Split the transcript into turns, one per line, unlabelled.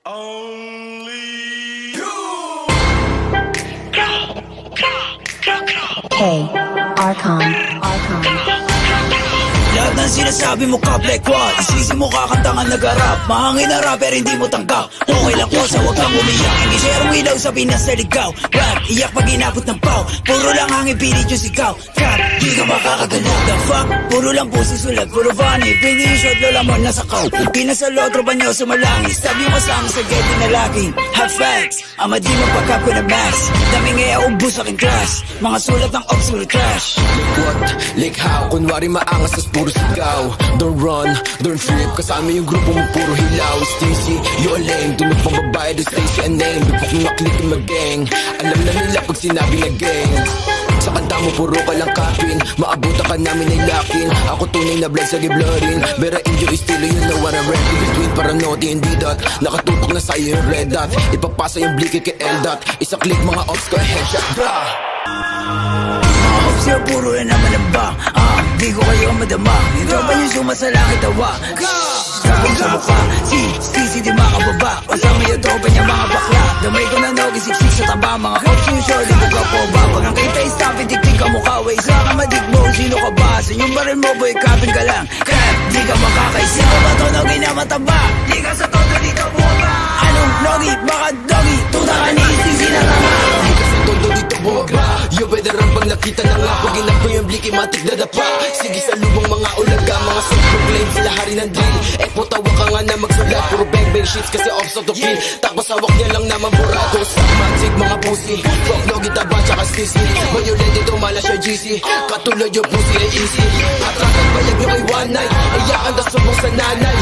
Only you.
Hey, Archon.
Lahat ng sinasabi mo ka black one, isisi mo kakantangan nag-rap. Mahangin na rapper hindi mo tanggap. Okay lang ko sa wag kang umiyak. Hindi serong ilaw sa Pinas na ligaw. Rap, iyak pag inabot ng pau. Puro lang hangin pilit yung sigaw. Cap, di ka makakagalaw. The fuck, puro lang pusi sulat. Puro funny, pwede yung short lola mo nasa kaw. Pinasa lotro ba niyo sumalangis? Sabi mo sa amin sa ghetto na laging hot facts. Ama di magpagkap ko na max. Dami ngaya ubus aking class. Mga sulat ng ops puro trash.
What? Like how? Kunwari maangas tas puro sigaw. Don't run, don't trip. Kasama yung grupo mo puro hilaw. Stacy, you a lame. Dunod pang babae, do Stacy a name. Bipok yung maklik yung mag-gang. Alam na nila pag sinabi na gang. Sa kanta mo puro ka lang kapin. Maabutan ka namin ay lakin. Ako tunay na blood sa giblorin. Bera inyo estilo, you know what I'm rap. In between paranote, hindi dot. Nakatutok na sa'yo yung red dot. Ipapasa yung bliki kay L-dot. Isa click mga ops ko headshot, bra.
Sir, puro na naman ang ba? Di ko kayo madama. Yung tropa niyo sumasalangit tawa. Sabong sa mukha, si di makababa. Kasama yung tropa niya mga bakla. Damay ko na nogi, siksik sa taba. Mga ops yung short, dito ka po ba? Pag ang kita stop, itik-tik ka mukha. Way sa ka madigbo, sino ka ba? Sa inyong baril mo, boy, kapin ka lang. Crap, di ka makakaisi. Ako ba to nogi na mataba? Di ka sa todo dito buwaba. Anong nogi? Baka dogi? Tuta ka ni isisi na tama.
Todo dito bumaba. Yo, veteran pag nakita na nga. Pag inapo yung bliki, matik na dapa. Sige sa lubong mga ulaga. Mga self-proclaim sila hari ng drill. Tawa ka nga na magsulat. Puro bang-bang shits kasi off to kill. Tapos hawak niya lang naman burado. Sa magic mga pussy. Fuck logi taba tsaka sissy. Violent ito mala siya GC. Katulad yung pussy ay easy. Atrakan bayag nyo kay one night. Iyakan na subong sa nanay.